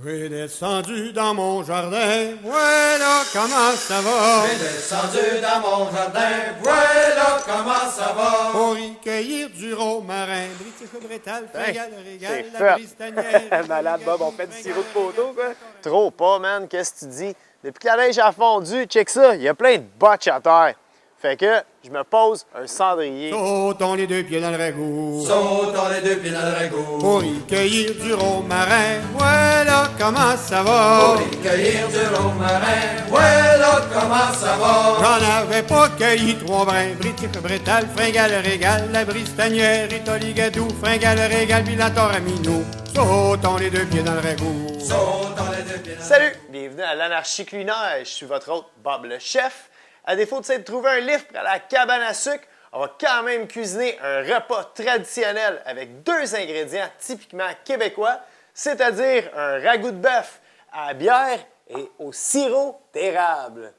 J'ai descendu dans mon jardin, voilà comment ça va. J'ai descendu dans mon jardin, voilà comment ça va. Pour y cueillir du romarin, britiche, brétal, fringale, régal, c'est la fait. bristanière. Malade, Bob, on fait du sirop de poteau, quoi. Trop pas, man, qu'est-ce que tu dis? Depuis que la neige a fondu, check ça, il y a plein de botches à terre. Fait que je me pose un cendrier. Sautons les deux pieds dans le ragoût. Sautons les deux pieds dans le ragoût. Pour y cueillir du romarin, voilà comment ça va. Pour y cueillir du romarin, voilà comment ça va. J'en avais pas cueilli trois brins, britiche, brétal, fringale, régal, la bristanière, itoligadou, fringale, régal, bilatoraminou. Sautons les deux pieds dans le ragoût. Sautons les deux pieds dans le ragoût. Salut, bienvenue à l'Anarchie culinaire, je suis votre hôte Bob le chef. À défaut de s'être trouvé un livre à la cabane à sucre, on va quand même cuisiner un repas traditionnel avec deux ingrédients typiquement québécois, c'est-à-dire un ragoût de bœuf à la bière et au sirop d'érable.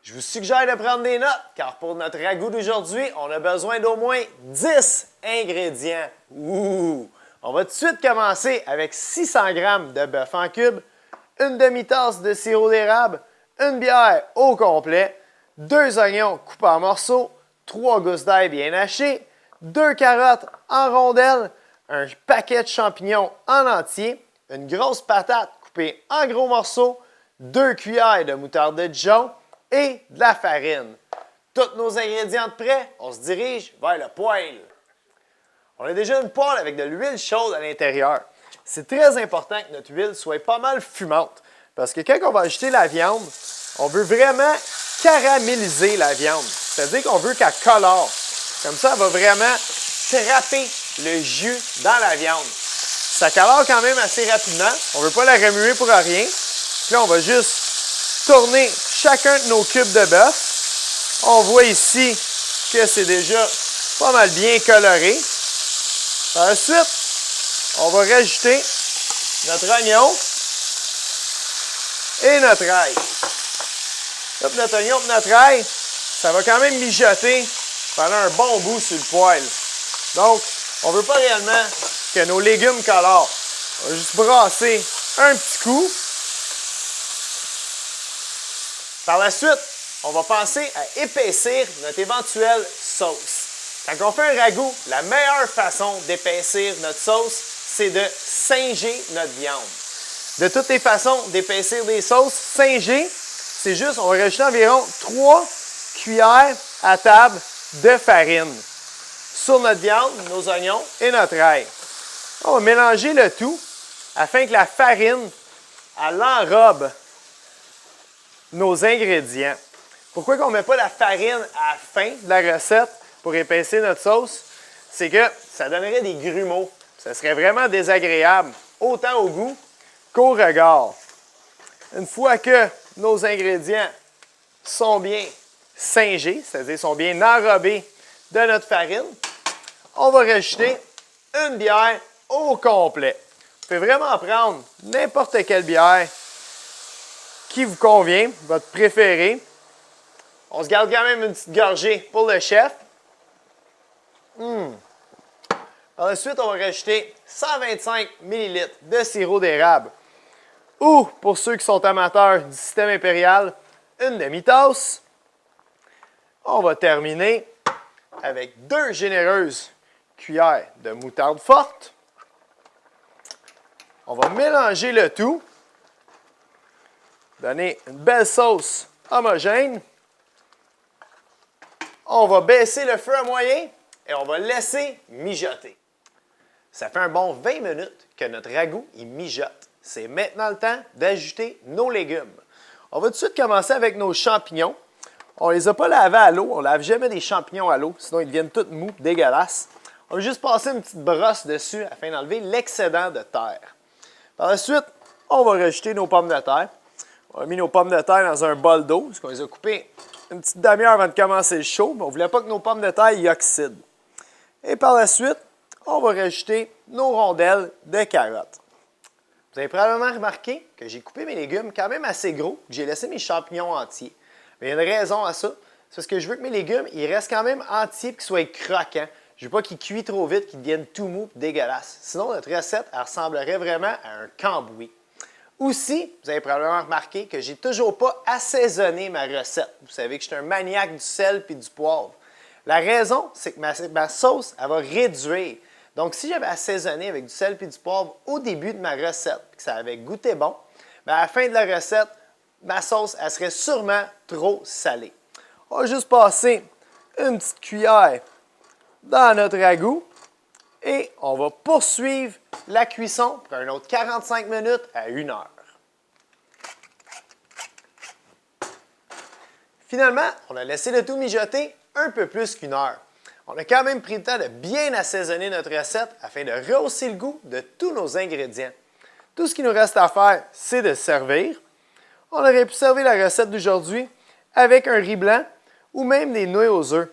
Je vous suggère de prendre des notes, car pour notre ragoût d'aujourd'hui, on a besoin d'au moins 10 ingrédients. Ouh! On va tout de suite commencer avec 600 g de bœuf en cubes, une demi-tasse de sirop d'érable, une bière au complet, 2 oignons coupés en morceaux, 3 gousses d'ail bien hachées, 2 carottes en rondelles, un paquet de champignons en entier, une grosse patate coupée en gros morceaux, 2 cuillères de moutarde de Dijon et de la farine. Tous nos ingrédients de prêt, on se dirige vers le poêle. On a déjà une poêle avec de l'huile chaude à l'intérieur. C'est très important que notre huile soit pas mal fumante parce que quand on va ajouter la viande, on veut vraiment caraméliser la viande. C'est-à-dire qu'on veut qu'elle colore. Comme ça, elle va vraiment trapper le jus dans la viande. Ça colore quand même assez rapidement. On ne veut pas la remuer pour rien. Puis là, on va juste tourner chacun de nos cubes de bœuf. On voit ici que c'est déjà pas mal bien coloré. Ensuite, on va rajouter notre oignon et notre ail. Hop, notre oignon et notre ail, ça va quand même mijoter pendant un bon bout sur le poêle. Donc, on ne veut pas réellement que nos légumes colorent. On va juste brasser un petit coup. Par la suite, on va penser à épaissir notre éventuelle sauce. Quand on fait un ragoût, la meilleure façon d'épaissir notre sauce, c'est de singer notre viande. De toutes les façons d'épaissir des sauces, singer, c'est juste, on va rajouter environ 3 cuillères à table de farine sur notre viande, nos oignons et notre ail. On va mélanger le tout afin que la farine, elle enrobe nos ingrédients. Pourquoi on ne met pas la farine à la fin de la recette pour épaissir notre sauce? C'est que ça donnerait des grumeaux. Ça serait vraiment désagréable, autant au goût qu'au regard. Une fois que nos ingrédients sont bien singés, c'est-à-dire sont bien enrobés de notre farine, on va rajouter une bière au complet. Vous pouvez vraiment prendre n'importe quelle bière qui vous convient, votre préférée. On se garde quand même une petite gorgée pour le chef. Par la suite, on va rajouter 125 ml de sirop d'érable. Ou, pour ceux qui sont amateurs du système impérial, une demi-tasse. On va terminer avec 2 généreuses cuillères de moutarde forte. On va mélanger le tout. Donner une belle sauce homogène. On va baisser le feu à moyen et on va laisser mijoter. Ça fait un bon 20 minutes que notre ragoût il mijote. C'est maintenant le temps d'ajouter nos légumes. On va tout de suite commencer avec nos champignons. On ne les a pas lavés à l'eau. On ne lave jamais des champignons à l'eau, sinon ils deviennent tous mous, dégueulasses. On va juste passer une petite brosse dessus afin d'enlever l'excédent de terre. Par la suite, on va rajouter nos pommes de terre. On a mis nos pommes de terre dans un bol d'eau, parce qu'on les a coupées une petite demi-heure avant de commencer le show, mais on ne voulait pas que nos pommes de terre y oxydent. Et par la suite, on va rajouter nos rondelles de carottes. Vous avez probablement remarqué que j'ai coupé mes légumes quand même assez gros, que j'ai laissé mes champignons entiers. Mais il y a une raison à ça, c'est parce que je veux que mes légumes ils restent quand même entiers et qu'ils soient croquants. Je ne veux pas qu'ils cuisent trop vite, qu'ils deviennent tout mous et dégueulasses. Sinon, notre recette elle ressemblerait vraiment à un cambouis. Aussi, vous avez probablement remarqué que j'ai toujours pas assaisonné ma recette. Vous savez que je suis un maniaque du sel et du poivre. La raison, c'est que ma sauce, elle va réduire. Donc, si j'avais assaisonné avec du sel et du poivre au début de ma recette, et que ça avait goûté bon, bien, à la fin de la recette, ma sauce, elle serait sûrement trop salée. On va juste passer une petite cuillère dans notre ragoût et on va poursuivre la cuisson pour un autre 45 minutes à 1 heure. Finalement, on a laissé le tout mijoter un peu plus qu'1 heure. On a quand même pris le temps de bien assaisonner notre recette afin de rehausser le goût de tous nos ingrédients. Tout ce qu'il nous reste à faire, c'est de servir. On aurait pu servir la recette d'aujourd'hui avec un riz blanc ou même des nouilles aux œufs.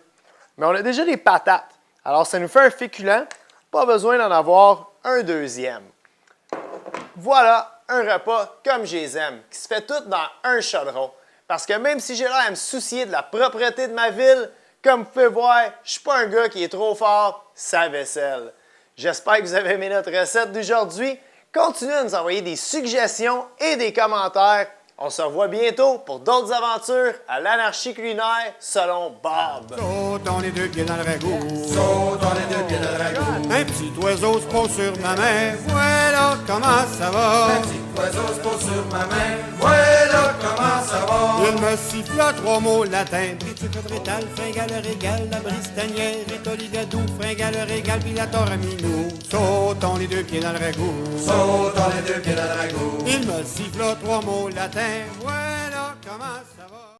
Mais on a déjà des patates, alors ça nous fait un féculent, pas besoin d'en avoir un deuxième. Voilà un repas comme je les aime, qui se fait tout dans un chaudron. Parce que même si j'ai l'air à me soucier de la propreté de ma ville, comme vous pouvez voir, je suis pas un gars qui est trop fort sa vaisselle. J'espère que vous avez aimé notre recette d'aujourd'hui. Continuez à nous envoyer des suggestions et des commentaires. On se revoit bientôt pour d'autres aventures à l'anarchie culinaire selon Bob. Sautons les 2 pieds dans le ragoût. Sautons les 2 pieds dans le ragoût. Un petit oiseau se pose sur ma main. Voilà comment ça va. Un petit oiseau se pose sur ma main. Voilà comment ça va. Il me siffla 3 mots latins. Britique, brétal, fringale, régal, la bristanière, étoligadou, fringale, régal, puis la toraminou. Sautons les 2 pieds dans le ragoût. Sautons les 2 pieds dans le ragoût. Il me siffla 3 mots latins. Voilà comment ça va.